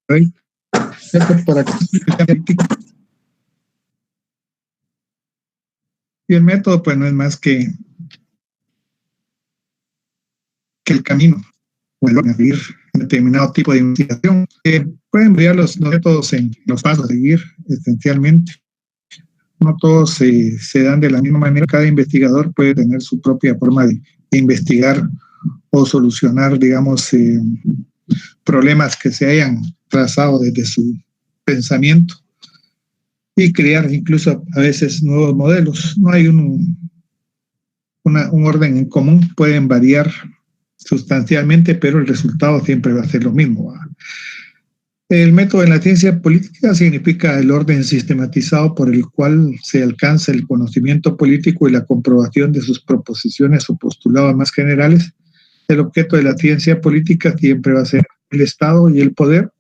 hoy. Y el método pues no es más que el camino o el orden a seguir determinado tipo de investigación. Pueden variar los métodos en los pasos a seguir esencialmente. No todos se dan de la misma manera. Cada investigador puede tener su propia forma de investigar o solucionar, digamos, problemas que se hayan trazado desde su pensamiento y crear incluso a veces nuevos modelos. No hay un orden en común, pueden variar sustancialmente, pero el resultado siempre va a ser lo mismo. El método en la ciencia política significa el orden sistematizado por el cual se alcanza el conocimiento político y la comprobación de sus proposiciones o postulados más generales. El objeto de la ciencia política siempre va a ser el Estado y el poder,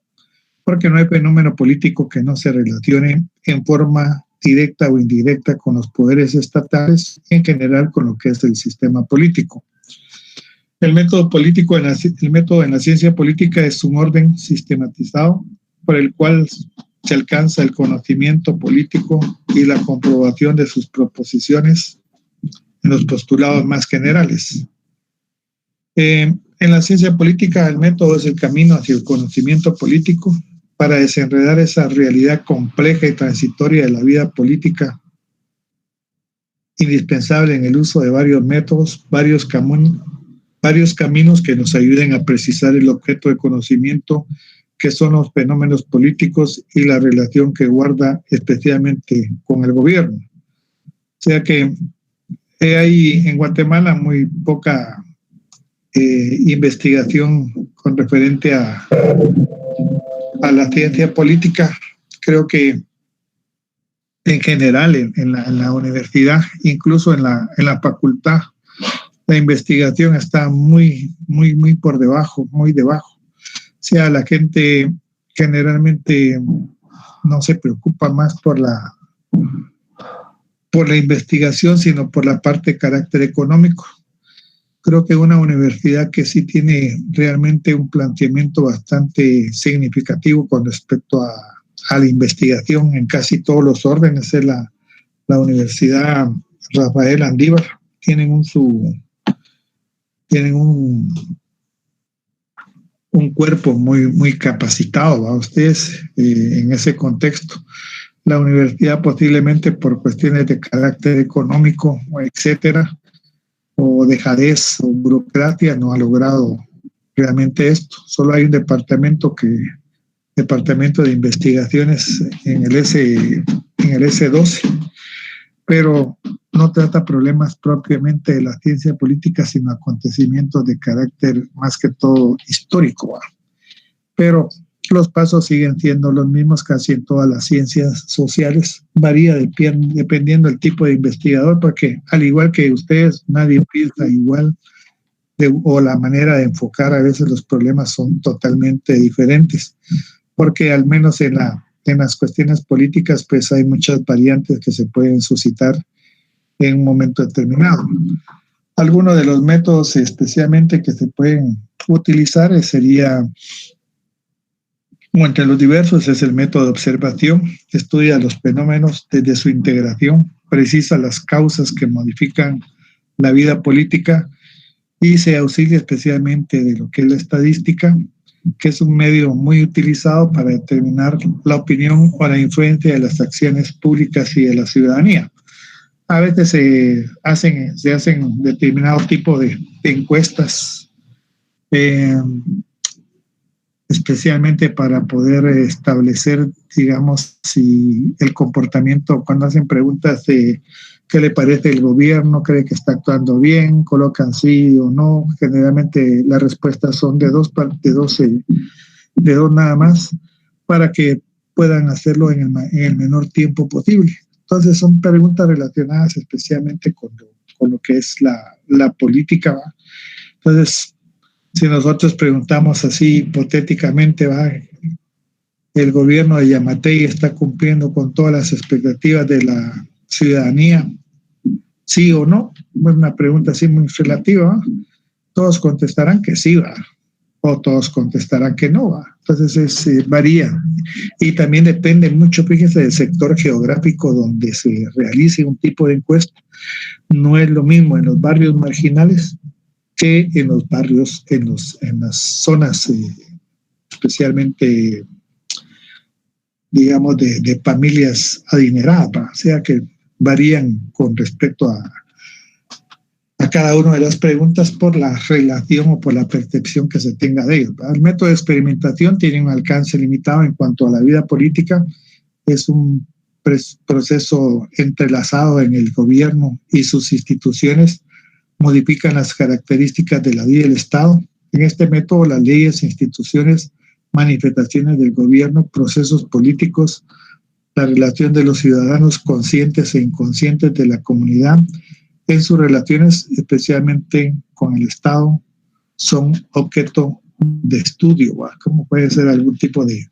porque no hay fenómeno político que no se relacione en forma directa o indirecta con los poderes estatales y en general con lo que es el sistema político. El método en la ciencia política es un orden sistematizado por el cual se alcanza el conocimiento político y la comprobación de sus proposiciones en los postulados más generales. En la ciencia política, el método es el camino hacia el conocimiento político para desenredar esa realidad compleja y transitoria de la vida política, indispensable en el uso de varios métodos, varios caminos que nos ayuden a precisar el objeto de conocimiento que son los fenómenos políticos y la relación que guarda especialmente con el gobierno. O sea que hay en Guatemala muy poca investigación con referente a la ciencia política. Creo que en general en la universidad, incluso en la facultad, la investigación está muy por debajo, muy debajo. O sea, la gente generalmente no se preocupa más por la investigación, sino por la parte de carácter económico. Creo que una universidad que sí tiene realmente un planteamiento bastante significativo con respecto a la investigación en casi todos los órdenes es la Universidad Rafael Andívar. Tienen un cuerpo muy capacitado a ustedes en ese contexto. La universidad posiblemente por cuestiones de carácter económico, etcétera, o dejadez o burocracia no ha logrado realmente esto. Solo hay un departamento de investigaciones en el S12, pero no trata problemas propiamente de la ciencia política, sino acontecimientos de carácter más que todo histórico. Pero los pasos siguen siendo los mismos casi en todas las ciencias sociales. Varía dependiendo del tipo de investigador, porque al igual que ustedes, nadie piensa igual o la manera de enfocar a veces los problemas son totalmente diferentes, porque al menos en las cuestiones políticas pues hay muchas variantes que se pueden suscitar en un momento determinado. Algunos de los métodos especialmente que se pueden utilizar sería, entre los diversos, es el método de observación, que estudia los fenómenos desde su integración, precisa las causas que modifican la vida política y se auxilia especialmente de lo que es la estadística, que es un medio muy utilizado para determinar la opinión o la influencia de las acciones públicas y de la ciudadanía. A veces se hacen determinado tipo de encuestas, especialmente para poder establecer, digamos, si el comportamiento, cuando hacen preguntas de qué le parece el gobierno, cree que está actuando bien, colocan sí o no. Generalmente las respuestas son de dos nada más, para que puedan hacerlo en el menor tiempo posible. Entonces son preguntas relacionadas especialmente con lo que es la política, ¿va? Entonces, si nosotros preguntamos así hipotéticamente, ¿va?, ¿el gobierno de Yamatei está cumpliendo con todas las expectativas de la ciudadanía? ¿Sí o no? Es una pregunta así muy relativa, ¿va? Todos contestarán que sí, ¿va? o todos contestarán que no, ¿va? Entonces varía. Y también depende mucho, fíjese, del sector geográfico donde se realice un tipo de encuesta. No es lo mismo en los barrios marginales que en los barrios, en las zonas especialmente, digamos, de familias adineradas, ¿va? O sea que varían con respecto a cada una de las preguntas por la relación o por la percepción que se tenga de ellos. El método de experimentación tiene un alcance limitado en cuanto a la vida política. Es un proceso entrelazado en el gobierno y sus instituciones modifican las características de la vida del Estado. En este método, las leyes, instituciones, manifestaciones del gobierno, procesos políticos, la relación de los ciudadanos conscientes e inconscientes de la comunidad en sus relaciones, especialmente con el Estado, son objeto de estudio, ¿va? Como puede ser algún tipo de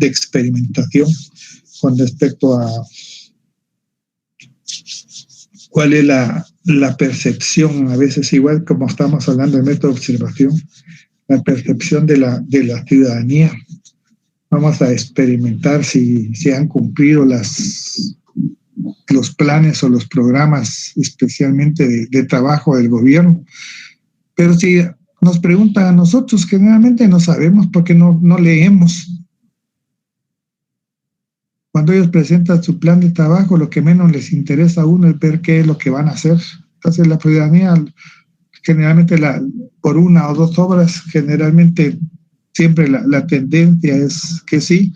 experimentación con respecto a cuál es la percepción, a veces igual como estamos hablando del método de observación, la percepción de la ciudadanía. Vamos a experimentar si se han cumplido los planes o los programas, especialmente de trabajo del gobierno. Pero si nos preguntan a nosotros, generalmente no sabemos porque no leemos. Cuando ellos presentan su plan de trabajo, lo que menos les interesa a uno es ver qué es lo que van a hacer. Entonces la ciudadanía, generalmente por una o dos obras, generalmente siempre la tendencia es que sí.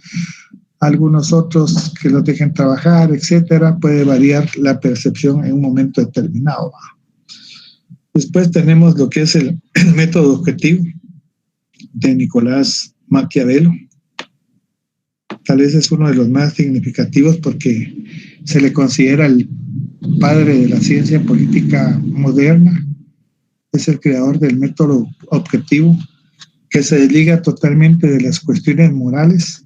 Algunos otros que los dejen trabajar, etcétera, puede variar la percepción en un momento determinado. Después tenemos lo que es el método objetivo de Nicolás Maquiavelo. Tal vez es uno de los más significativos porque se le considera el padre de la ciencia política moderna. Es el creador del método objetivo que se desliga totalmente de las cuestiones morales.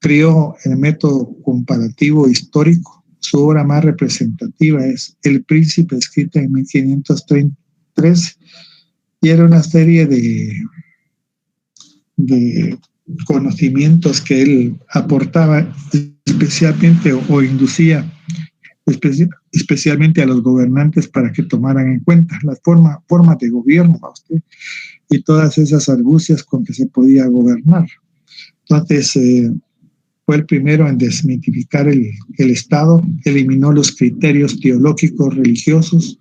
Creó el método comparativo histórico. Su obra más representativa es El Príncipe, escrita en 1533, y era una serie de conocimientos que él aportaba especialmente o inducía especialmente a los gobernantes para que tomaran en cuenta las formas de gobierno, ¿va usted? Y todas esas argucias con que se podía gobernar. Entonces, fue el primero en desmitificar el Estado, eliminó los criterios teológicos religiosos,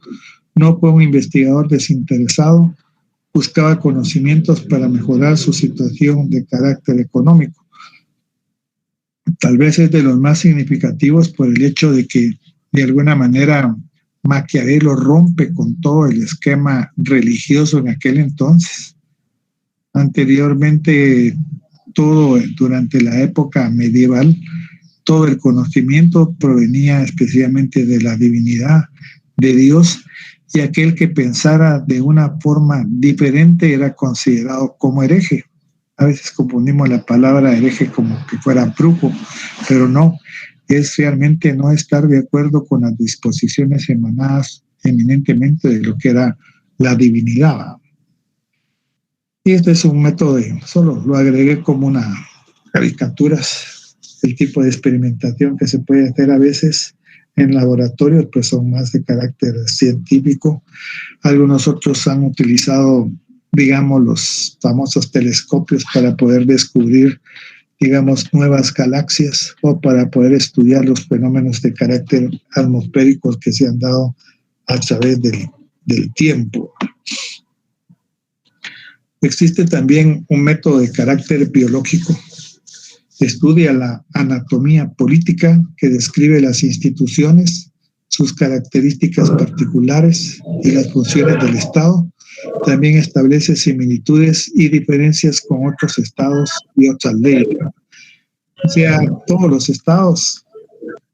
no fue un investigador desinteresado, buscaba conocimientos para mejorar su situación de carácter económico. Tal vez es de los más significativos por el hecho de que, de alguna manera, Maquiavelo rompe con todo el esquema religioso en aquel entonces. Anteriormente, durante la época medieval, todo el conocimiento provenía especialmente de la divinidad de Dios, y aquel que pensara de una forma diferente era considerado como hereje. A veces confundimos la palabra hereje como que fuera brujo, pero no, es realmente no estar de acuerdo con las disposiciones emanadas eminentemente de lo que era la divinidad. Y este es un método, solo lo agregué como una caricaturas, el tipo de experimentación que se puede hacer a veces en laboratorios, pues son más de carácter científico. Algunos otros han utilizado, digamos, los famosos telescopios para poder descubrir, digamos, nuevas galaxias o para poder estudiar los fenómenos de carácter atmosférico que se han dado a través del tiempo. Existe también un método de carácter biológico. Estudia la anatomía política que describe las instituciones, sus características particulares y las funciones del Estado. También establece similitudes y diferencias con otros estados y otras leyes. O sea, todos los estados,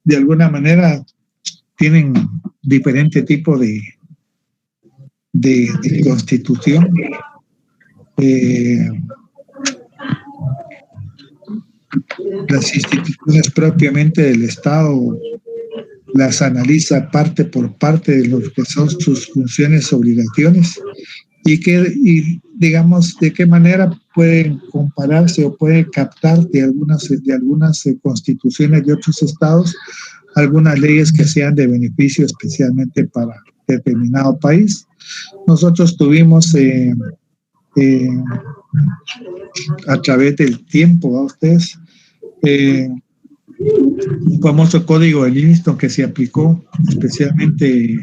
de alguna manera, tienen diferente tipo de constitución. Las instituciones propiamente del Estado las analiza parte por parte de lo que son sus funciones, obligaciones, y digamos, de qué manera pueden compararse o pueden captar de algunas constituciones de otros estados algunas leyes que sean de beneficio especialmente para determinado país. Nosotros tuvimos a través del tiempo, ¿va ustedes? Un famoso código de Livingston que se aplicó especialmente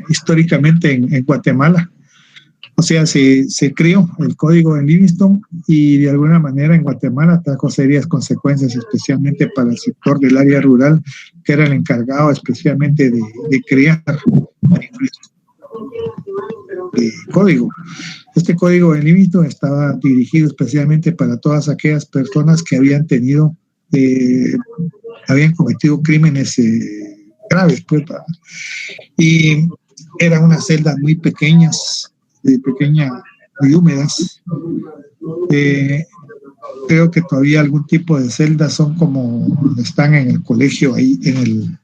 históricamente en Guatemala. O sea, se creó el código de Livingston y de alguna manera en Guatemala trajo serias consecuencias, especialmente para el sector del área rural, que era el encargado especialmente de crear el código. Este código de Livingston estaba dirigido especialmente para todas aquellas personas que habían cometido crímenes graves, pues, y eran unas celdas muy pequeñas, muy húmedas. Creo que todavía algún tipo de celdas son como están en el colegio ahí, en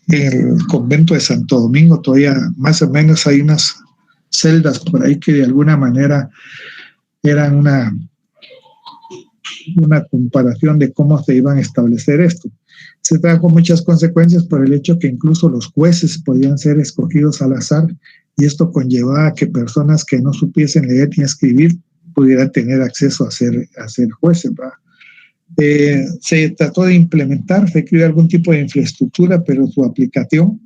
el convento de Santo Domingo. Todavía más o menos hay unas celdas por ahí que de alguna manera eran una comparación de cómo se iban a establecer esto. Se trajo muchas consecuencias por el hecho que incluso los jueces podían ser escogidos al azar, y esto conllevaba a que personas que no supiesen leer ni escribir pudieran tener acceso a ser jueces, ¿verdad? Se trató de implementar, se creó algún tipo de infraestructura, pero su aplicación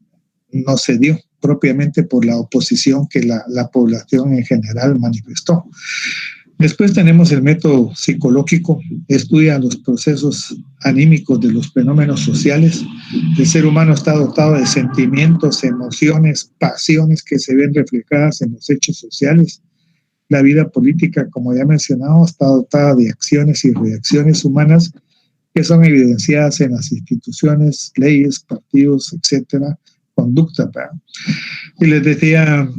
no se dio propiamente por la oposición que la población en general manifestó. Después tenemos el método psicológico, estudia los procesos anímicos de los fenómenos sociales. El ser humano está dotado de sentimientos, emociones, pasiones que se ven reflejadas en los hechos sociales. La vida política, como ya he mencionado, está dotada de acciones y reacciones humanas que son evidenciadas en las instituciones, leyes, partidos, etcétera, conducta. ¿verdad? Y les decía,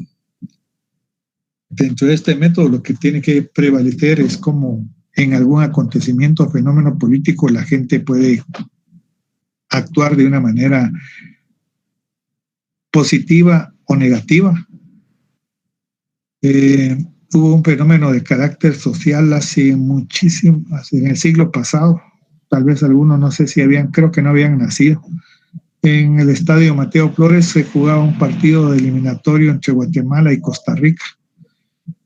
dentro de este método lo que tiene que prevalecer es cómo en algún acontecimiento o fenómeno político la gente puede actuar de una manera positiva o negativa. Hubo un fenómeno de carácter social en el siglo pasado, tal vez algunos no sé si creo que no habían nacido. En el estadio Mateo Flores se jugaba un partido eliminatorio entre Guatemala y Costa Rica.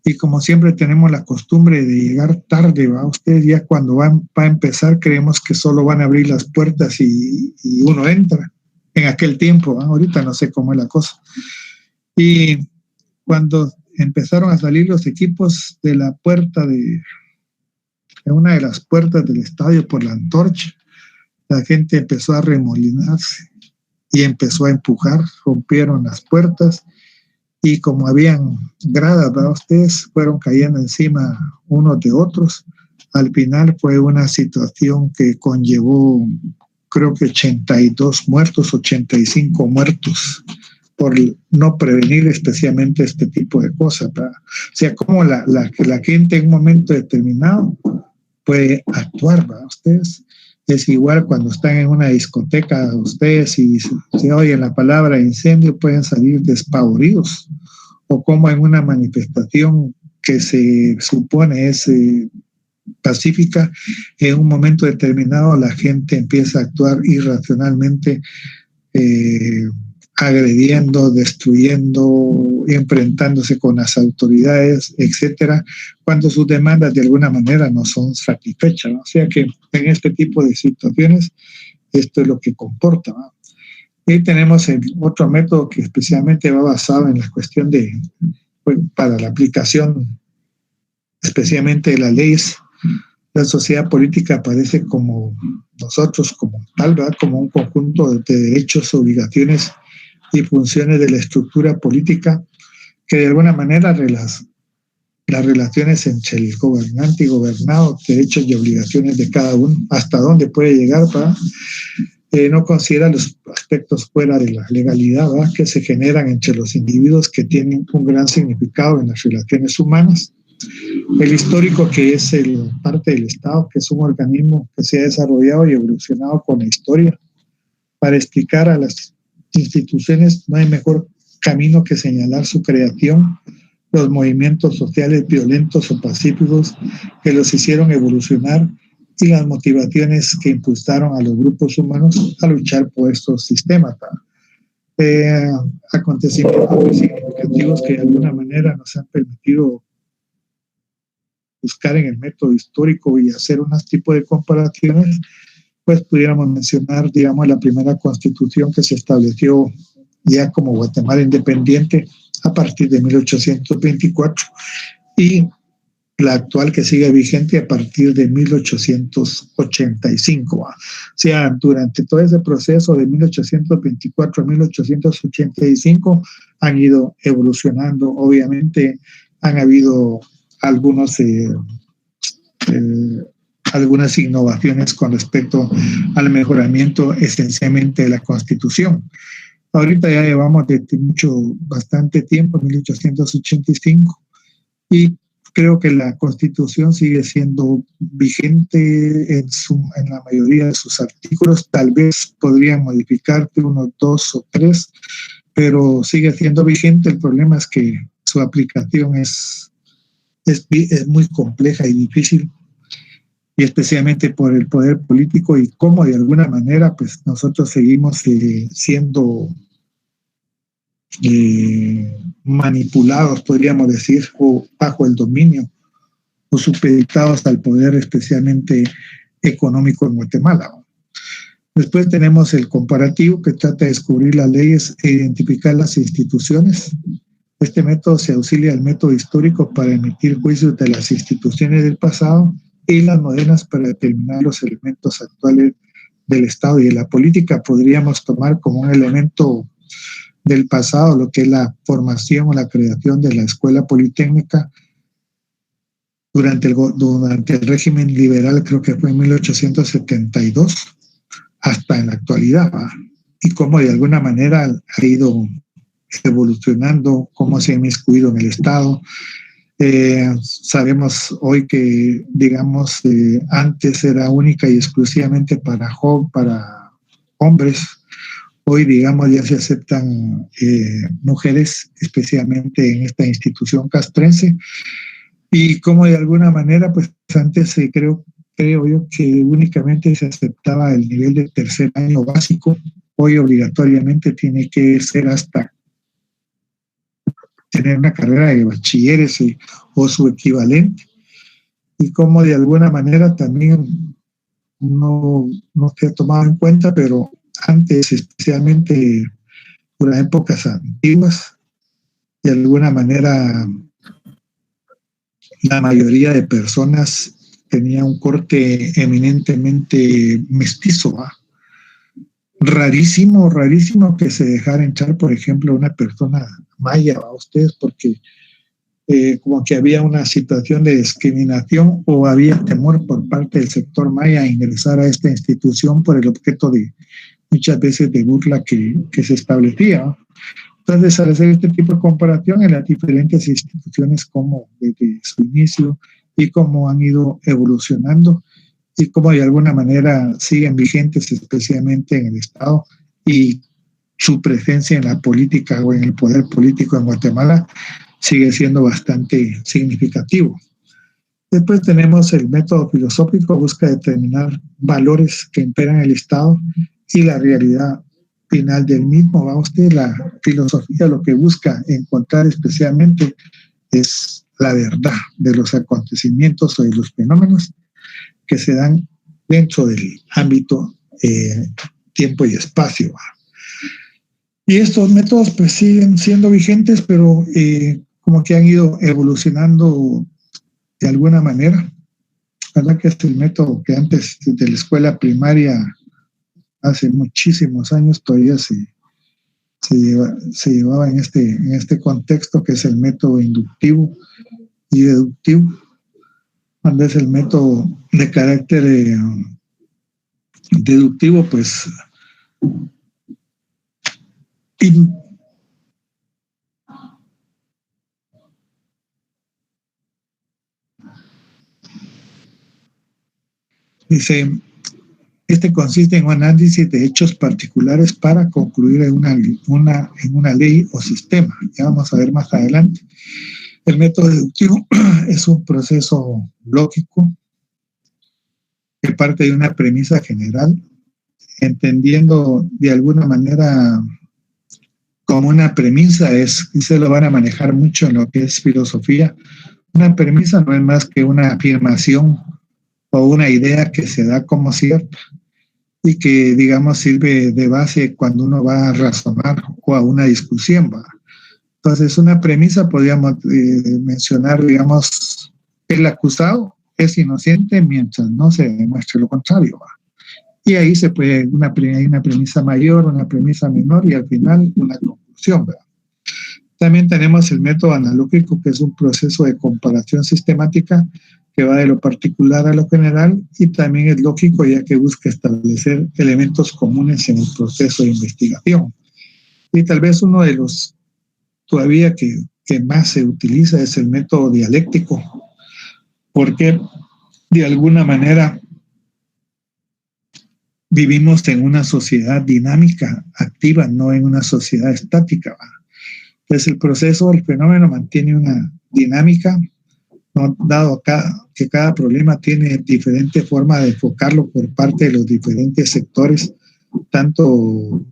Y como siempre tenemos la costumbre de llegar tarde, ¿va? Ustedes ya cuando va a empezar creemos que solo van a abrir las puertas y uno entra. En aquel tiempo, ¿va? Ahorita no sé cómo es la cosa. Y cuando empezaron a salir los equipos de la puerta de una de las puertas del estadio por la antorcha, la gente empezó a remolinarse y empezó a empujar, rompieron las puertas. Y como habían gradas, ¿verdad? Ustedes fueron cayendo encima unos de otros. Al final fue una situación que conllevó, creo que 82 muertos, 85 muertos, por no prevenir especialmente este tipo de cosas, ¿verdad? O sea, como la gente en un momento determinado puede actuar, ¿verdad? Ustedes. Es igual cuando están en una discoteca, ustedes, y se oyen la palabra incendio, pueden salir despavoridos, o como en una manifestación que se supone es pacífica, en un momento determinado la gente empieza a actuar irracionalmente, agrediendo, destruyendo, enfrentándose con las autoridades, etcétera, cuando sus demandas de alguna manera no son satisfechas, ¿no? O sea que en este tipo de situaciones esto es lo que comporta, ¿no? Y tenemos otro método que especialmente va basado en la cuestión para la aplicación especialmente de las leyes. La sociedad política aparece como nosotros, como tal, ¿verdad? Como un conjunto de derechos, obligaciones y funciones de la estructura política que de alguna manera las relaciones entre el gobernante y gobernado, derechos y obligaciones de cada uno, hasta dónde puede llegar, ¿verdad? No considera los aspectos fuera de la legalidad, ¿verdad? Que se generan entre los individuos, que tienen un gran significado en las relaciones humanas. El histórico, que es parte del Estado, que es un organismo que se ha desarrollado y evolucionado con la historia. Para explicar a las instituciones no hay mejor camino que señalar su creación los movimientos sociales violentos o pacíficos que los hicieron evolucionar y las motivaciones que impulsaron a los grupos humanos a luchar por estos sistemas. Acontecimientos muy significativos que de alguna manera nos han permitido buscar en el método histórico y hacer unos tipos de comparaciones, pues pudiéramos mencionar, digamos, la primera constitución que se estableció ya como Guatemala independiente a partir de 1824 y la actual que sigue vigente a partir de 1885. O sea, durante todo ese proceso de 1824 a 1885 han ido evolucionando. Obviamente han habido algunas innovaciones con respecto al mejoramiento esencialmente de la Constitución. Ahorita ya llevamos bastante tiempo, 1885, y creo que la Constitución sigue siendo vigente en la mayoría de sus artículos. Tal vez podrían modificarte unos 2 o 3, pero sigue siendo vigente. El problema es que su aplicación es muy compleja y difícil, y especialmente por el poder político y cómo de alguna manera pues nosotros seguimos siendo manipulados, podríamos decir, o bajo el dominio o supeditados al poder especialmente económico en Guatemala. Después tenemos el comparativo, que trata de descubrir las leyes e identificar las instituciones. Este método se auxilia al método histórico para emitir juicios de las instituciones del pasado y las modernas para determinar los elementos actuales del Estado y de la política. Podríamos tomar como un elemento del pasado lo que es la formación o la creación de la Escuela Politécnica durante el régimen liberal, creo que fue en 1872, hasta en la actualidad, ¿va? Y cómo de alguna manera ha ido evolucionando, cómo se ha inmiscuido en el Estado. Sabemos hoy que, digamos, antes era única y exclusivamente para hombres. Hoy, digamos, ya se aceptan mujeres, especialmente en esta institución castrense. Y como de alguna manera, pues antes creo yo que únicamente se aceptaba el nivel de tercer año básico. Hoy obligatoriamente tiene que ser hasta tener una carrera de bachilleres o su equivalente, y como de alguna manera también no se ha tomado en cuenta, pero antes, especialmente por las épocas antiguas, de alguna manera la mayoría de personas tenía un corte eminentemente mestizo, ¿va? Rarísimo que se dejara entrar, por ejemplo, una persona maya a ustedes, porque como que había una situación de discriminación o había temor por parte del sector maya a ingresar a esta institución por el objeto de muchas veces de burla que se establecía, ¿no? Entonces, al hacer este tipo de comparación en las diferentes instituciones, como desde su inicio y cómo han ido evolucionando y cómo de alguna manera siguen vigentes, especialmente en el Estado, y su presencia en la política o en el poder político en Guatemala sigue siendo bastante significativo. Después tenemos el método filosófico, busca determinar valores que imperan el Estado y la realidad final del mismo. Va usted, la filosofía lo que busca encontrar especialmente es la verdad de los acontecimientos o de los fenómenos que se dan dentro del ámbito tiempo y espacio. Y estos métodos pues siguen siendo vigentes, pero como que han ido evolucionando de alguna manera. ¿Verdad que es el método que antes de la escuela primaria, hace muchísimos años, todavía se llevaba en este contexto, que es el método inductivo y deductivo? Cuando es el método de carácter deductivo, pues dice, este consiste en un análisis de hechos particulares para concluir en una ley o sistema. Ya vamos a ver más adelante. El método deductivo es un proceso lógico que parte de una premisa general, entendiendo de alguna manera como una premisa es, y se lo van a manejar mucho en lo que es filosofía, una premisa no es más que una afirmación o una idea que se da como cierta y que, digamos, sirve de base cuando uno va a razonar o a una discusión, ¿va? Entonces, una premisa podríamos mencionar, digamos, el acusado es inocente mientras no se demuestre lo contrario, ¿va? Y ahí se puede, hay una premisa mayor, una premisa menor y al final una conclusión, ¿verdad? También tenemos el método analógico, que es un proceso de comparación sistemática que va de lo particular a lo general, y también es lógico ya que busca establecer elementos comunes en el proceso de investigación. Y tal vez uno de los todavía que más se utiliza es el método dialéctico, porque de alguna manera vivimos en una sociedad dinámica, activa, no en una sociedad estática. Entonces el proceso, el fenómeno mantiene una dinámica, ¿no? Dado que cada problema tiene diferente forma de enfocarlo por parte de los diferentes sectores, tanto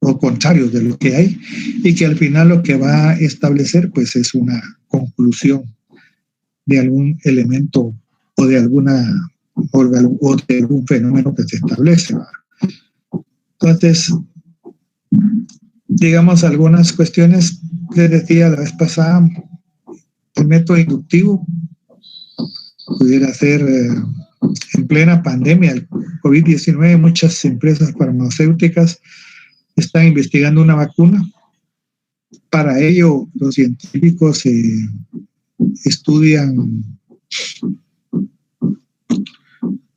o contrarios de lo que hay, y que al final lo que va a establecer pues es una conclusión de algún elemento o de alguna o de algún fenómeno que se establece. Entonces, digamos, algunas cuestiones, les decía la vez pasada, el método inductivo pudiera ser en plena pandemia, el COVID-19, muchas empresas farmacéuticas están investigando una vacuna. Para ello, los científicos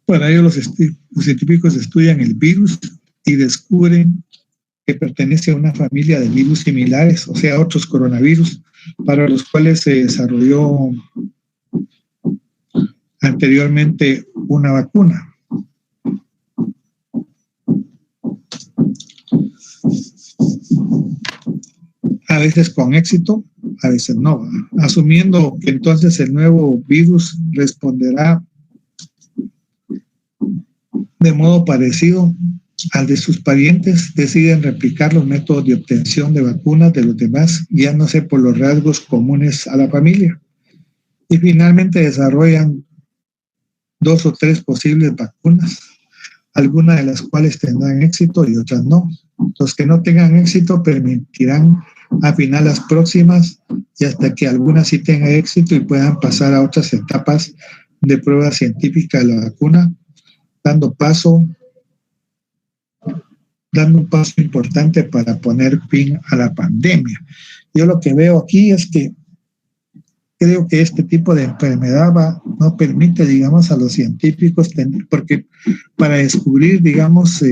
los científicos estudian el virus y descubren que pertenece a una familia de virus similares, o sea, otros coronavirus, para los cuales se desarrolló anteriormente una vacuna. A veces con éxito, a veces no, asumiendo que entonces el nuevo virus responderá de modo parecido al de sus parientes, deciden replicar los métodos de obtención de vacunas de los demás, guiándose por los rasgos comunes a la familia. Y finalmente desarrollan 2 o 3 posibles vacunas, algunas de las cuales tendrán éxito y otras no. Los que no tengan éxito permitirán afinar las próximas y hasta que algunas sí tengan éxito y puedan pasar a otras etapas de prueba científica de la vacuna, dando un paso importante para poner fin a la pandemia. Yo lo que veo aquí es que creo que este tipo de enfermedad no permite, digamos, a los científicos, porque para descubrir, digamos,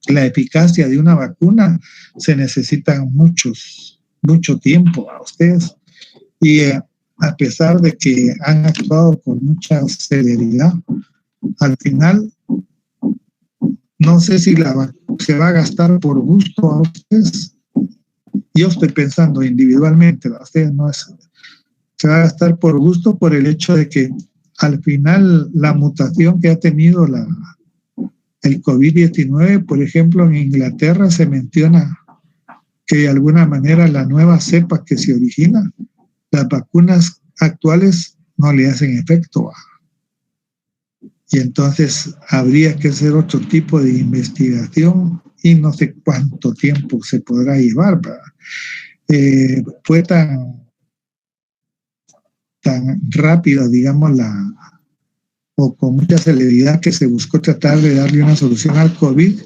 la eficacia de una vacuna se necesita mucho tiempo a ustedes. Y a pesar de que han actuado con mucha celeridad, al final no sé si se va a gastar por gusto a ustedes. Yo estoy pensando individualmente, a ustedes no es, se va a gastar por gusto por el hecho de que al final la mutación que ha tenido el COVID-19, por ejemplo, en Inglaterra se menciona que de alguna manera la nueva cepa que se origina, las vacunas actuales no le hacen efecto. Y entonces habría que hacer otro tipo de investigación y no sé cuánto tiempo se podrá llevar. Fue tan rápido, digamos, o con mucha celeridad que se buscó tratar de darle una solución al COVID,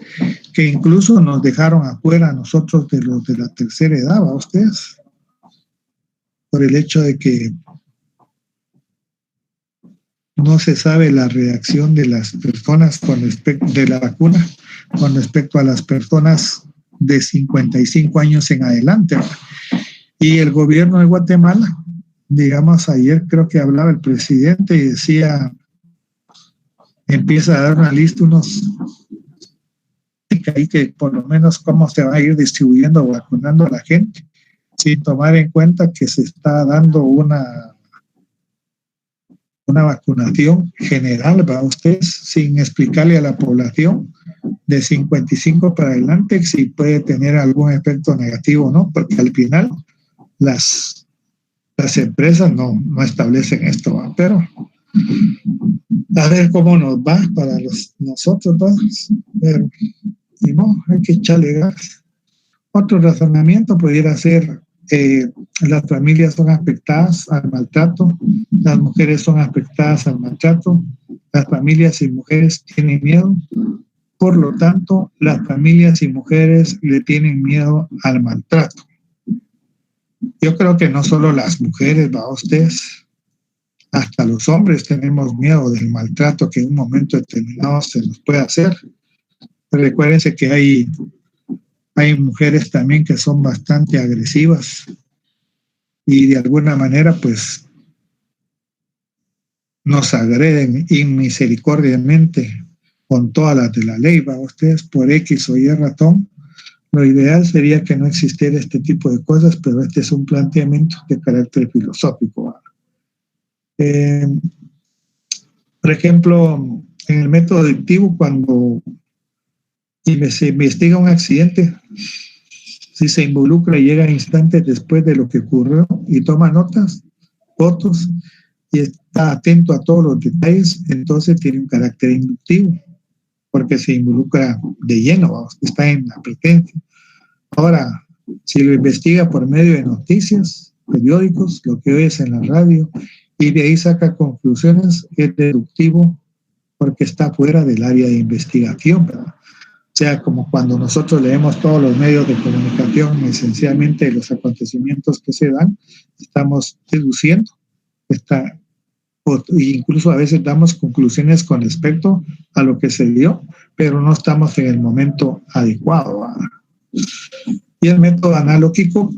que incluso nos dejaron afuera a nosotros de los de la tercera edad, ¿a ustedes? Por el hecho de que no se sabe la reacción de las personas de la vacuna con respecto a las personas de 55 años en adelante. Y el gobierno de Guatemala, digamos, ayer creo que hablaba el presidente y decía, empieza a dar una lista, ahí que por lo menos cómo se va a ir distribuyendo o vacunando a la gente. sin tomar en cuenta que se está dando una vacunación general para ustedes, sin explicarle a la población de 55 para adelante si puede tener algún efecto negativo o no, porque al final las empresas no establecen esto, ¿va? Pero a ver cómo nos va para nosotros, ¿va? Pero y no, hay que echarle gas. Otro razonamiento pudiera ser las familias son afectadas al maltrato, las mujeres son afectadas al maltrato, las familias y mujeres tienen miedo, por lo tanto, las familias y mujeres le tienen miedo al maltrato. Yo creo que no solo las mujeres, va, ustedes, hasta los hombres tenemos miedo del maltrato que en un momento determinado se nos puede hacer. Recuérdense que hay mujeres también que son bastante agresivas y de alguna manera pues nos agreden inmisericordiamente con todas las de la ley, ¿va? Ustedes por X o Y razón. Lo ideal sería que no existiera este tipo de cosas, pero este es un planteamiento de carácter filosófico. Por ejemplo, en el método deductivo, cuando se investiga un accidente, si se involucra y llega instantes después de lo que ocurrió y toma notas, fotos y está atento a todos los detalles, entonces tiene un carácter inductivo, porque se involucra de lleno, está en la presencia. Ahora, si lo investiga por medio de noticias, periódicos, lo que oyes en la radio, y de ahí saca conclusiones, es deductivo porque está fuera del área de investigación, ¿verdad? O sea, como cuando nosotros leemos todos los medios de comunicación, esencialmente los acontecimientos que se dan, estamos deduciendo, incluso a veces damos conclusiones con respecto a lo que se dio, pero no estamos en el momento adecuado, ¿verdad? Y el método analógico,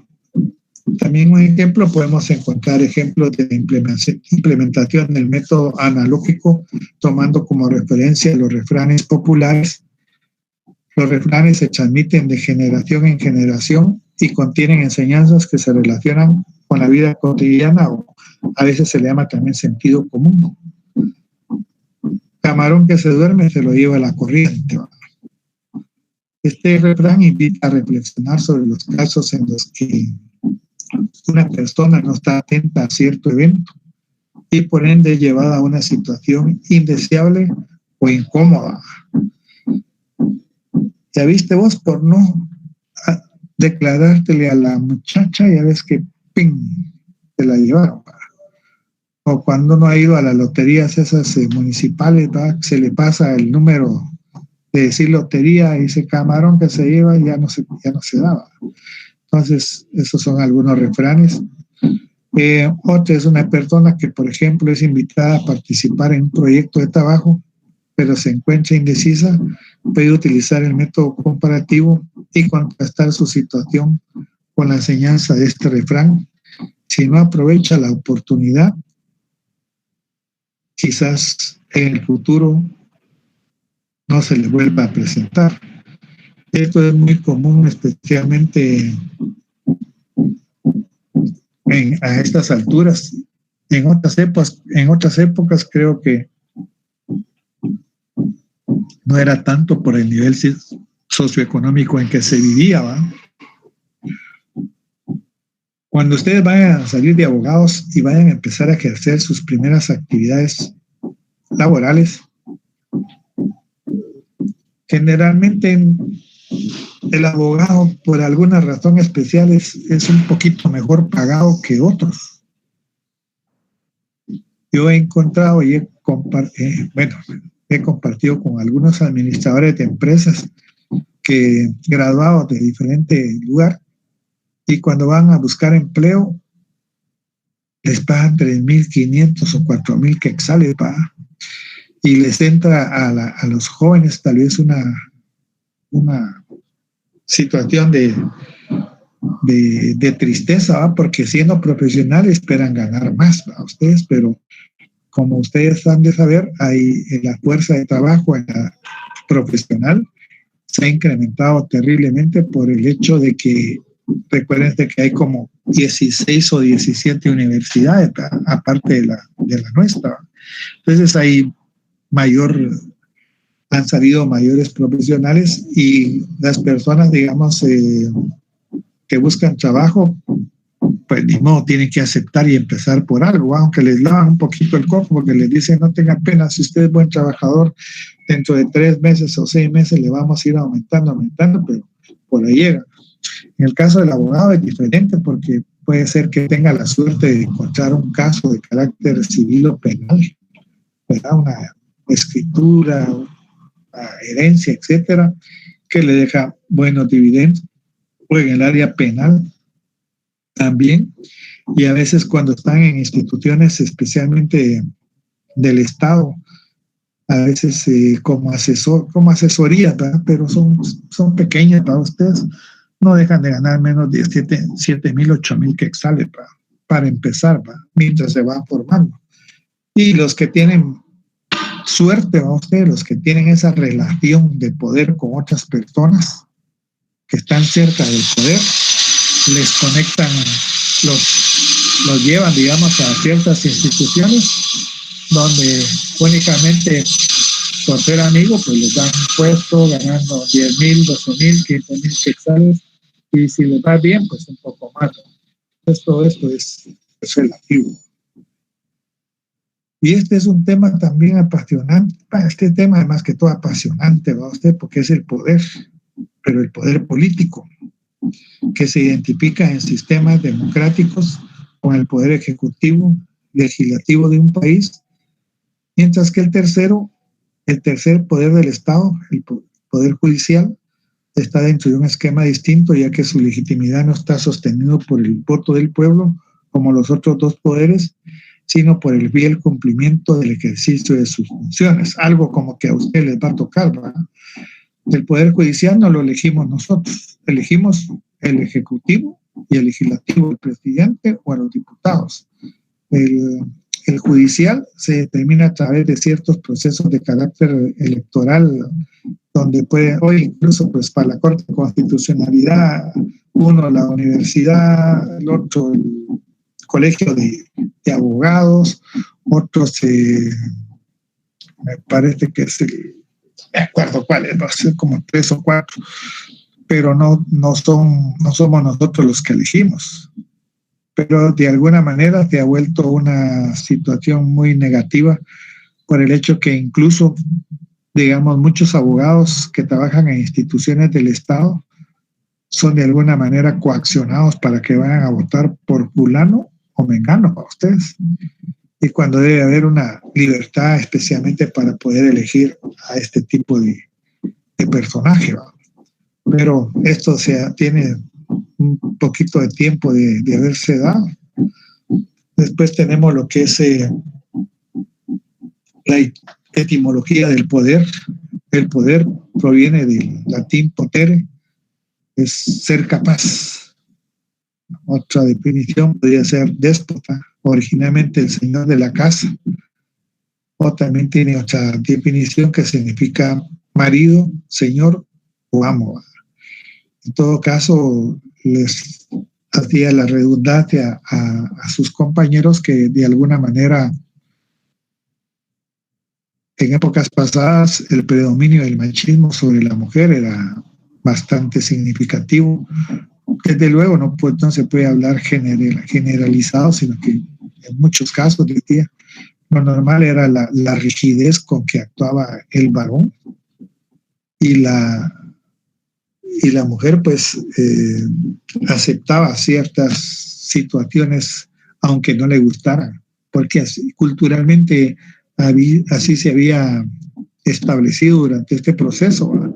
también un ejemplo, podemos encontrar ejemplos de implementación del método analógico tomando como referencia los refranes populares. Los refranes se transmiten de generación en generación y contienen enseñanzas que se relacionan con la vida cotidiana, o a veces se le llama también sentido común. Camarón que se duerme se lo lleva la corriente. Este refrán invita a reflexionar sobre los casos en los que una persona no está atenta a cierto evento y por ende llevada a una situación indeseable o incómoda. Ya viste vos, por no declarártele a la muchacha, ya ves que ¡ping!, te la llevaron. O cuando uno ha ido a las loterías esas municipales, ¿va?, se le pasa el número de decir lotería y ese camarón que se lleva ya no se daba. Entonces, esos son algunos refranes. Otra es una persona que, por ejemplo, es invitada a participar en un proyecto de trabajo, pero se encuentra indecisa, puede utilizar el método comparativo y contrastar su situación con la enseñanza de este refrán. Si no aprovecha la oportunidad, quizás en el futuro no se le vuelva a presentar. Esto es muy común, especialmente a estas alturas. En otras épocas creo que no era tanto por el nivel socioeconómico en que se vivía, ¿va? Cuando ustedes vayan a salir de abogados y vayan a empezar a ejercer sus primeras actividades laborales, generalmente el abogado, por alguna razón especial, es un poquito mejor pagado que otros. Yo he encontrado y he compartido con algunos administradores de empresas que graduados de diferente lugar, y cuando van a buscar empleo les pagan 3.500 o 4.000 quetzales, y les entra a los jóvenes tal vez una situación de tristeza, ¿va?, porque siendo profesionales esperan ganar más, ¿va?, ustedes, pero como ustedes han de saber, hay la fuerza de trabajo en la profesional se ha incrementado terriblemente por el hecho de que Recuerden que hay como 16 o 17 universidades, aparte de la nuestra. Entonces han salido mayores profesionales, y las personas, digamos, que buscan trabajo, pues ni modo, tienen que aceptar y empezar por algo, aunque les lavan un poquito el coco, porque les dicen: no tengan pena, si usted es buen trabajador, dentro de 3 meses o 6 meses le vamos a ir aumentando, pero por ahí llega. En el caso del abogado es diferente, porque puede ser que tenga la suerte de encontrar un caso de carácter civil o penal, ¿verdad? Una escritura, una herencia, etcétera, que le deja buenos dividendos, o en el área penal también. Y a veces cuando están en instituciones, especialmente del Estado, a veces como asesoría, ¿verdad? Pero son pequeñas para ustedes, no dejan de ganar menos de 7,000, 8,000 quetzales para empezar, ¿verdad? Mientras se van formando. Y los que tienen suerte, ¿verdad? Ustedes, los que tienen esa relación de poder con otras personas que están cerca del poder, les conectan, los llevan, digamos, a ciertas instituciones donde únicamente por ser amigos, pues les dan un puesto ganando 10,000, 12,000, 15,000 quetzales, y si les va bien, pues un poco más. Entonces todo esto es relativo. Y este es un tema también apasionante. Este tema es más que todo apasionante, ¿va usted? Porque es el poder, pero el poder político, que se identifica en sistemas democráticos con el poder ejecutivo, legislativo de un país, mientras que el tercer poder del Estado, el poder judicial, está dentro de un esquema distinto, ya que su legitimidad no está sostenido por el voto del pueblo, como los otros dos poderes, sino por el fiel cumplimiento del ejercicio de sus funciones, algo como que a usted les va a tocar, ¿verdad? El poder judicial no lo elegimos nosotros, elegimos el ejecutivo y el legislativo, el presidente o a los diputados. El judicial se determina a través de ciertos procesos de carácter electoral, donde hoy incluso pues para la Corte de Constitucionalidad, uno la universidad, el otro el colegio de abogados, otros me parece que es me acuerdo cuáles, no sé, como 3 o 4, pero no somos nosotros los que elegimos. Pero de alguna manera se ha vuelto una situación muy negativa por el hecho que incluso, digamos, muchos abogados que trabajan en instituciones del Estado son de alguna manera coaccionados para que vayan a votar por fulano o mengano para ustedes. Y cuando debe haber una libertad especialmente para poder elegir a este tipo de personaje, ¿va? Pero esto tiene un poquito de tiempo de haberse dado. Después tenemos lo que es la etimología del poder. El poder proviene del latín potere, es ser capaz. Otra definición podría ser déspota, originalmente el señor de la casa. O también tiene otra definición que significa marido, señor o amo. En todo caso, les hacía la redundancia a sus compañeros que de alguna manera en épocas pasadas el predominio del machismo sobre la mujer era bastante significativo. Desde luego no se puede hablar generalizado, sino que en muchos casos decía, lo normal era la rigidez con que actuaba el varón, y la mujer pues aceptaba ciertas situaciones aunque no le gustaran, porque así, culturalmente así se había establecido durante este proceso, ¿verdad?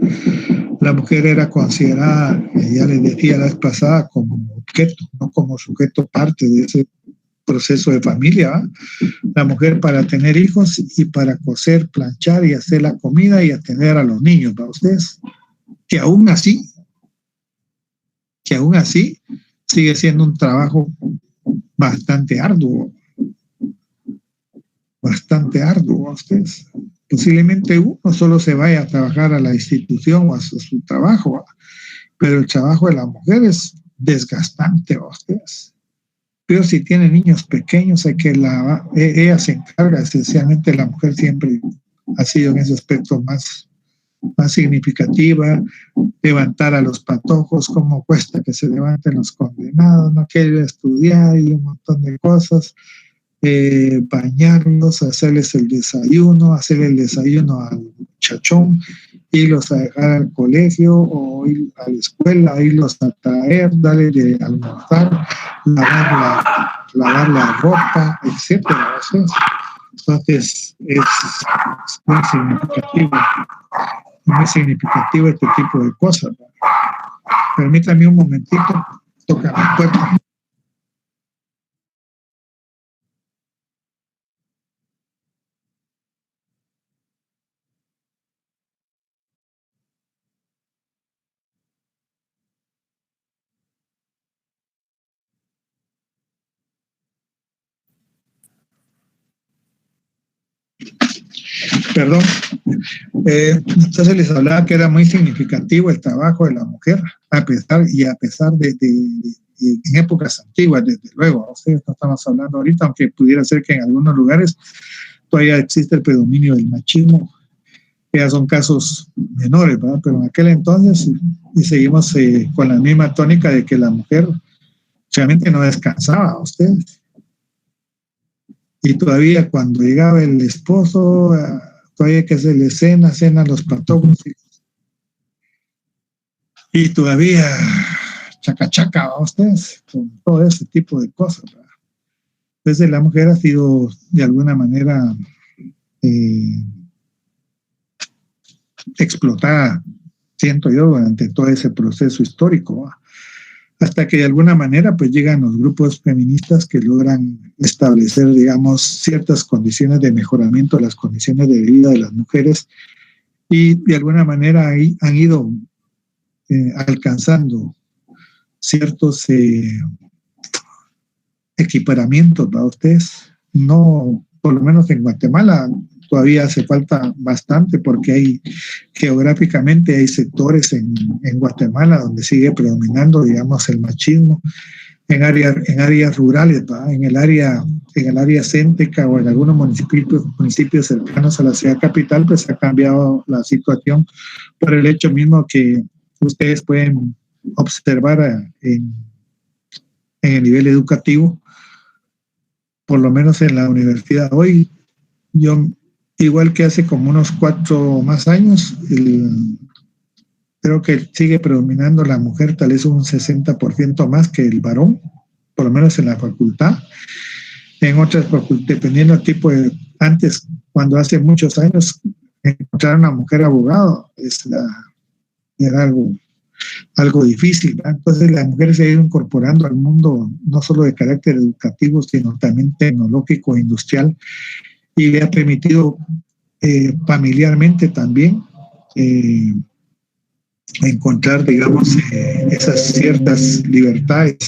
La mujer era considerada, ya les decía la vez pasada, como objeto, no como sujeto parte de ese proceso de familia, ¿verdad? La mujer para tener hijos y para coser, planchar y hacer la comida y atender a los niños, ¿para ustedes? Que aún así sigue siendo un trabajo bastante arduo a ustedes. Posiblemente uno solo se vaya a trabajar a la institución o a su trabajo, pero el trabajo de las mujeres desgastante a ustedes. Pero si tiene niños pequeños, hay que ella se encarga, esencialmente la mujer siempre ha sido en ese aspecto más significativa, levantar a los patojos, cómo cuesta que se levanten los condenados, no quieren estudiar y un montón de cosas, bañarlos, hacerle el desayuno al muchachón, irlos a dejar al colegio o ir a la escuela, irlos a traer, darle de almorzar, lavar la ropa, etcétera. Entonces es muy significativo este tipo de cosas. Permítame un momentito, toca mi puerta. Perdón. Entonces les hablaba que era muy significativo el trabajo de la mujer, a pesar de en épocas antiguas, desde luego. Ustedes no estamos hablando ahorita, aunque pudiera ser que en algunos lugares todavía existe el predominio del machismo, que ya son casos menores, ¿verdad? Pero en aquel entonces, y seguimos con la misma tónica de que la mujer realmente no descansaba, ustedes. Y todavía cuando llegaba el esposo, todavía que se le cena los patojos y todavía chaca a ustedes con todo ese tipo de cosas, ¿verdad? Entonces la mujer ha sido de alguna manera explotada, siento yo, durante todo ese proceso histórico, ¿verdad? Hasta que de alguna manera pues llegan los grupos feministas que logran establecer, digamos, ciertas condiciones de mejoramiento de las condiciones de vida de las mujeres y de alguna manera ahí han ido alcanzando ciertos equiparamientos para ustedes. No, por lo menos en Guatemala todavía hace falta bastante porque geográficamente hay sectores en Guatemala donde sigue predominando, digamos, el machismo en áreas rurales, ¿verdad? En el área céntrica o en algunos municipios cercanos a la ciudad capital, pues ha cambiado la situación por el hecho mismo que ustedes pueden observar en el nivel educativo, por lo menos en la universidad hoy. Yo, igual que hace como unos 4 más años, creo que sigue predominando la mujer, tal vez un 60% más que el varón, por lo menos en la facultad. En otras facultades, dependiendo del tipo de... Antes, cuando hace muchos años, encontrar una mujer abogado era algo difícil, ¿verdad? Entonces la mujer se ha ido incorporando al mundo no solo de carácter educativo, sino también tecnológico e industrial, y le ha permitido familiarmente también encontrar, digamos, esas ciertas libertades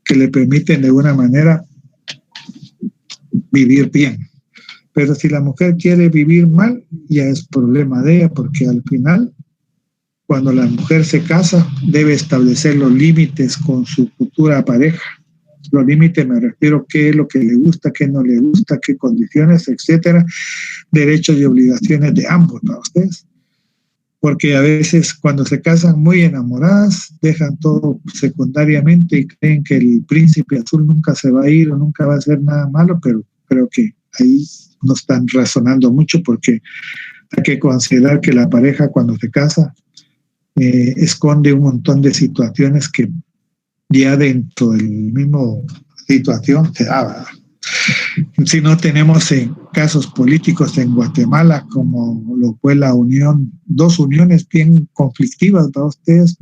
que le permiten de alguna manera vivir bien. Pero si la mujer quiere vivir mal, ya es problema de ella, porque al final, cuando la mujer se casa, debe establecer los límites con su futura pareja. Los límites me refiero a qué es lo que le gusta, qué no le gusta, qué condiciones, etcétera, derechos y obligaciones de ambos para ustedes. Porque a veces cuando se casan muy enamoradas, dejan todo secundariamente y creen que el príncipe azul nunca se va a ir o nunca va a hacer nada malo, pero creo que ahí no están razonando mucho, porque hay que considerar que la pareja cuando se casa esconde un montón de situaciones que ya dentro del mismo situación se da. Si no tenemos casos políticos en Guatemala como lo fue la unión, 2 uniones bien conflictivas para ustedes,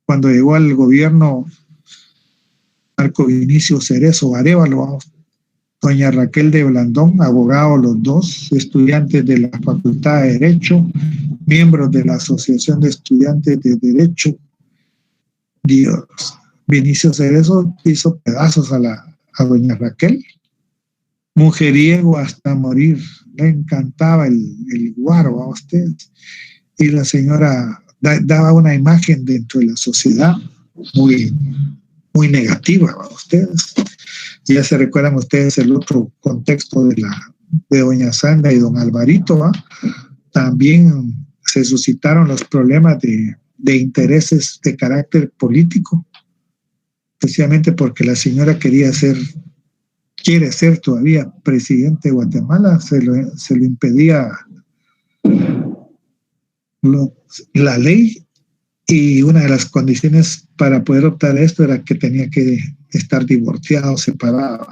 cuando llegó al gobierno Marco Vinicio Cerezo Arévalo, doña Raquel de Blandón, abogado los dos, estudiantes de la Facultad de Derecho, miembros de la Asociación de Estudiantes de Derecho. Dios, Vinicio Cerezo hizo pedazos a doña Raquel, mujeriego hasta morir, le encantaba el guaro a ustedes, y la señora daba una imagen dentro de la sociedad muy, muy negativa a ustedes. Ya se recuerdan ustedes el otro contexto de doña Sandra y don Alvarito, ¿va? También se suscitaron los problemas de intereses de carácter político, especialmente porque la señora quiere ser todavía presidente de Guatemala, se lo impedía la ley, y una de las condiciones para poder optar a esto era que tenía que estar divorciado, separado.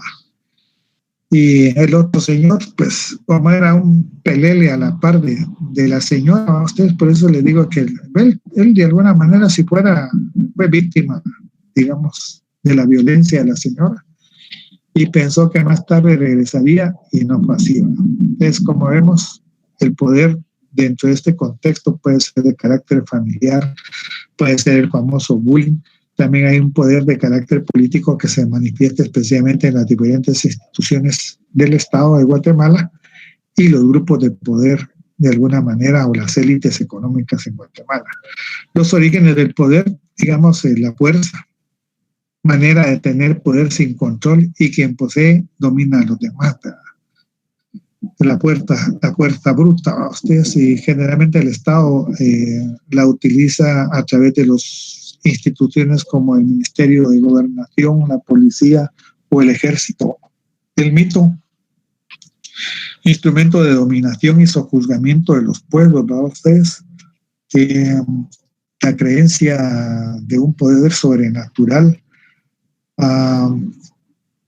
Y el otro señor, pues, como era un pelele a la par de la señora, a ustedes, por eso le digo que él de alguna manera, si fue víctima, digamos, de la violencia de la señora, y pensó que más tarde regresaría, y no fue así. Entonces, como vemos, el poder dentro de este contexto puede ser de carácter familiar, puede ser el famoso bullying. También hay un poder de carácter político que se manifiesta especialmente en las diferentes instituciones del Estado de Guatemala y los grupos de poder de alguna manera, o las élites económicas en Guatemala. Los orígenes del poder, digamos, la fuerza, manera de tener poder sin control, y quien posee domina a los demás. La fuerza bruta, ¿va? Ustedes, y generalmente el Estado la utiliza a través de las instituciones como el Ministerio de Gobernación, la policía o el ejército. El mito, instrumento de dominación y sojuzgamiento de los pueblos, ¿va? Ustedes, la creencia de un poder sobrenatural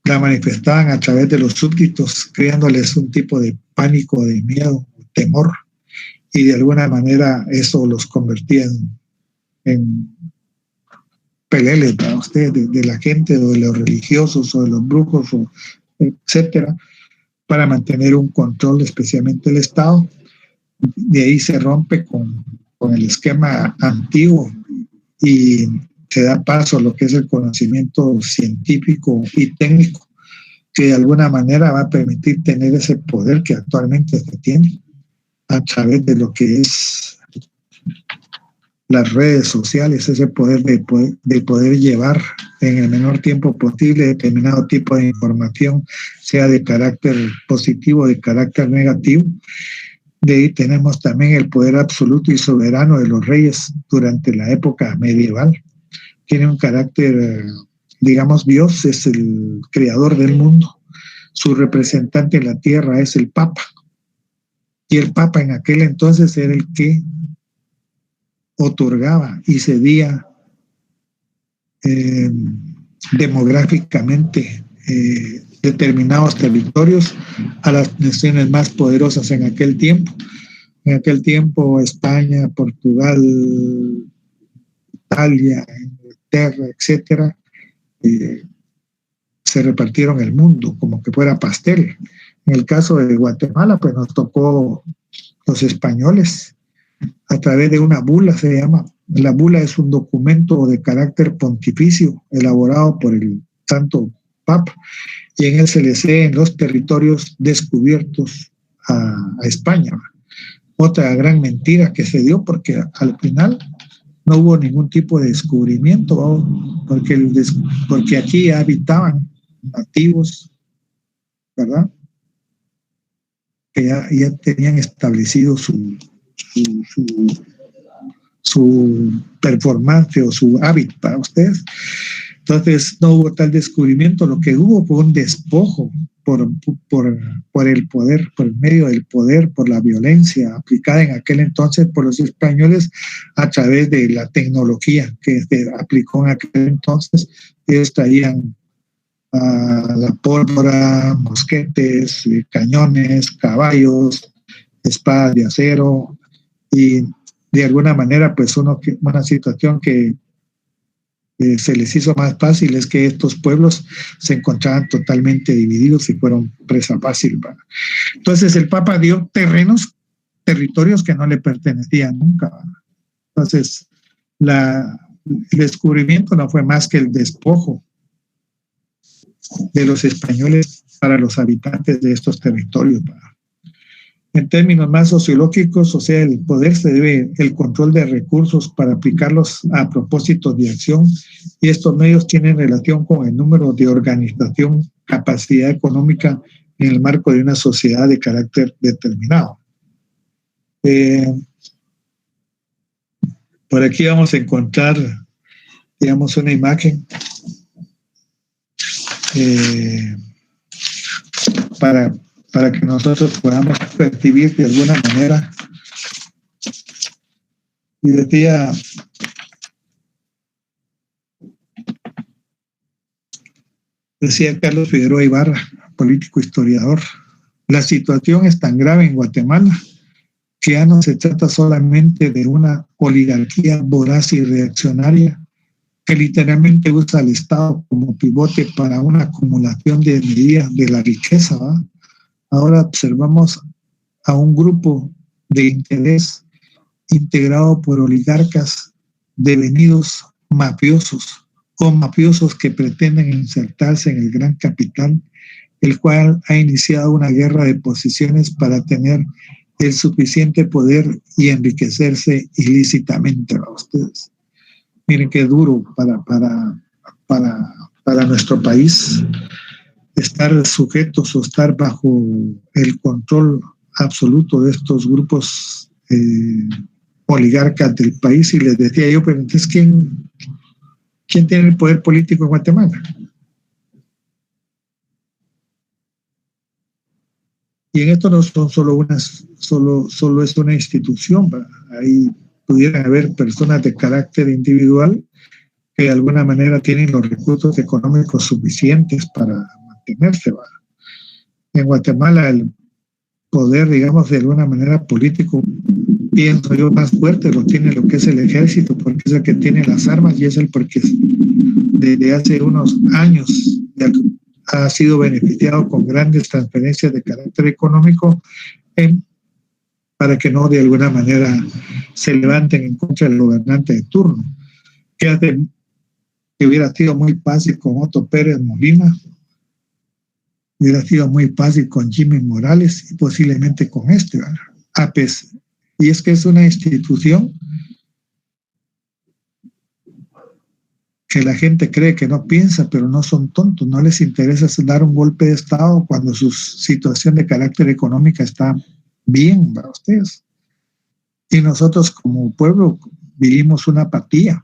la manifestaban a través de los súbditos, creándoles un tipo de pánico, de miedo, temor, y de alguna manera eso los convertía en peleles para ustedes de la gente, o de los religiosos, o de los brujos, etcétera, para mantener un control, especialmente el Estado. De ahí se rompe con el esquema antiguo y se da paso a lo que es el conocimiento científico y técnico, que de alguna manera va a permitir tener ese poder que actualmente se tiene a través de lo que es las redes sociales, ese poder de poder llevar en el menor tiempo posible determinado tipo de información, sea de carácter positivo o de carácter negativo. De ahí tenemos también el poder absoluto y soberano de los reyes durante la época medieval. Tiene un carácter, digamos, Dios es el creador del mundo, su representante en la tierra es el Papa, y el Papa en aquel entonces era el que otorgaba y cedía demográficamente determinados territorios a las naciones más poderosas en aquel tiempo. En aquel tiempo España, Portugal, Italia, Inglaterra, etcétera, se repartieron el mundo como que fuera pastel. En el caso de Guatemala, pues nos tocó los españoles a través de una bula, se llama. La bula es un documento de carácter pontificio elaborado por el Santo Papa, y en él se le ceden los territorios descubiertos a España. Otra gran mentira que se dio, porque al final no hubo ningún tipo de descubrimiento, ¿no? porque aquí habitaban nativos, ¿verdad? Que ya tenían establecido su performance o su hábito para ustedes. Entonces no hubo tal descubrimiento, lo que hubo fue un despojo por el poder, por el medio del poder, por la violencia aplicada en aquel entonces por los españoles a través de la tecnología que se aplicó en aquel entonces. Ellos traían la pólvora, mosquetes, cañones, caballos, espadas de acero, y de alguna manera pues una situación que se les hizo más fácil es que estos pueblos se encontraban totalmente divididos y fueron presa fácil. Entonces el Papa dio territorios que no le pertenecían nunca. Entonces el descubrimiento no fue más que el despojo de los españoles para los habitantes de estos territorios. En términos más sociológicos, o sea, el poder se debe el control de recursos para aplicarlos a propósitos de acción, y estos medios tienen relación con el número de organización, capacidad económica en el marco de una sociedad de carácter determinado. Por aquí vamos a encontrar, digamos, una imagen para que nosotros podamos percibir de alguna manera. Y decía Carlos Figueroa Ibarra, político historiador, la situación es tan grave en Guatemala que ya no se trata solamente de una oligarquía voraz y reaccionaria que literalmente usa al Estado como pivote para una acumulación de medidas de la riqueza, ¿va? Ahora observamos a un grupo de interés integrado por oligarcas devenidos mafiosos o mafiosos que pretenden insertarse en el gran capital, el cual ha iniciado una guerra de posiciones para tener el suficiente poder y enriquecerse ilícitamente a ustedes. Miren qué duro para nuestro país estar sujetos o estar bajo el control absoluto de estos grupos oligarcas del país. Y les decía yo, pero entonces, ¿quién tiene el poder político en Guatemala? Y en esto no son solo es una institución, ¿verdad? Ahí pudieran haber personas de carácter individual que de alguna manera tienen los recursos económicos suficientes para mantenerse, ¿verdad? En Guatemala el poder, digamos, de alguna manera político, pienso yo, más fuerte lo tiene lo que es el ejército, porque es el que tiene las armas y es el porque desde hace unos años ha sido beneficiado con grandes transferencias de carácter económico para que no de alguna manera se levanten en contra del gobernante de turno. Que hubiera sido muy fácil con Otto Pérez Molina, hubiera sido muy fácil con Jimmy Morales y posiblemente con ¿verdad? APES. Y es que es una institución que la gente cree que no piensa, pero no son tontos, no les interesa dar un golpe de Estado cuando su situación de carácter económica está bien para ustedes. Y nosotros como pueblo vivimos una apatía.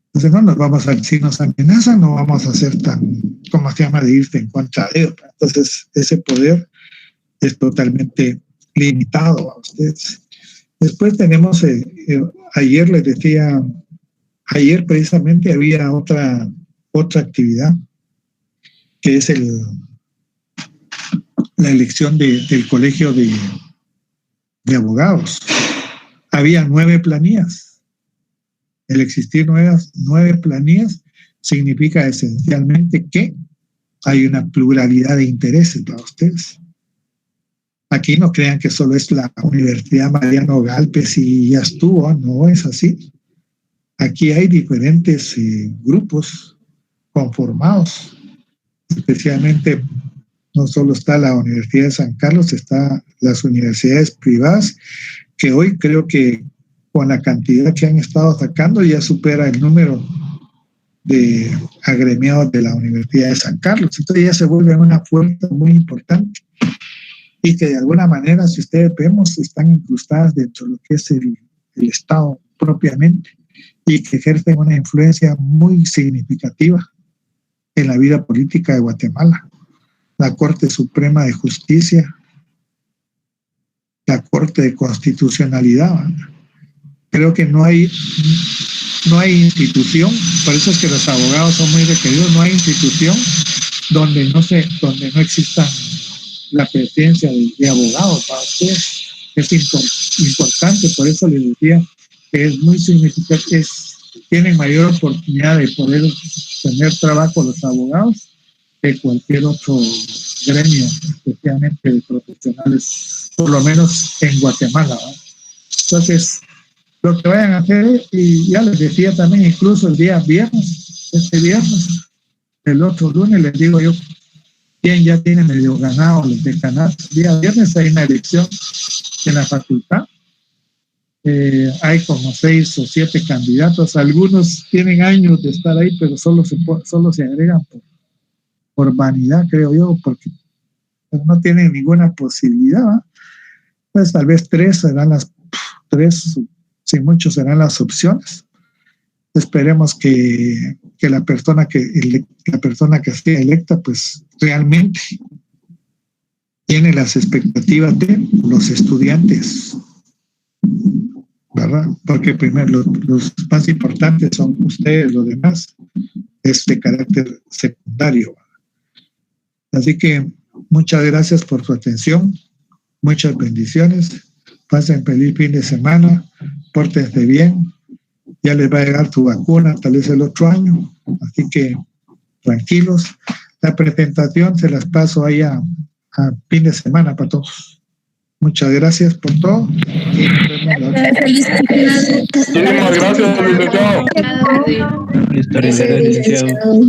Entonces no nos vamos a, si nos amenazan, no vamos a ser tan, como se llama, de irse en contra de ellos. Entonces ese poder es totalmente limitado a ustedes. Después tenemos, ayer les decía, ayer precisamente había otra actividad, que es la elección del colegio de abogados. Había 9 planillas. El existir 9 planillas significa esencialmente que hay una pluralidad de intereses para ustedes. Aquí no crean que solo es la Universidad Mariano Galpez y ya estuvo, no es así. Aquí hay diferentes grupos conformados, especialmente no solo está la Universidad de San Carlos, está las universidades privadas, que hoy creo que con la cantidad que han estado sacando ya supera el número de agremiados de la Universidad de San Carlos. Entonces ya se vuelve una fuerza muy importante y que de alguna manera, si ustedes vemos, están incrustadas dentro de lo que es el Estado propiamente y que ejercen una influencia muy significativa en la vida política de Guatemala. La Corte Suprema de Justicia, la Corte de Constitucionalidad, ¿verdad? Creo que no hay institución, por eso es que los abogados son muy requeridos, no hay institución donde no exista la presencia de abogados para ustedes. Es importante, por eso les decía que es muy significativo, tienen mayor oportunidad de poder tener trabajo los abogados que cualquier otro gremio, especialmente de profesionales, por lo menos en Guatemala, ¿no? Entonces, lo que vayan a hacer, y ya les decía también, incluso el día viernes, el otro lunes, les digo yo, quien ya tiene medio ganado los decanatos. El día viernes hay una elección en la facultad. Hay como 6 o 7 candidatos. Algunos tienen años de estar ahí, pero solo se agregan por vanidad, creo yo, porque no tienen ninguna posibilidad, ¿va? Pues tal vez 3 serán las 3, si muchos serán las opciones. Esperemos que la persona que sea electa, pues realmente tiene las expectativas de los estudiantes, ¿verdad? Porque primero los más importantes son ustedes, los demás es de carácter secundario. Así que muchas gracias por su atención, muchas bendiciones, pasen feliz fin de semana, pórtense bien, ya les va a llegar su vacuna tal vez el otro año, así que tranquilos. La presentación se las paso ahí a fin de semana para todos. Muchas gracias por todo. Y nos vemos la otra. Muchísimas gracias, licenciado. Listo, licenciado.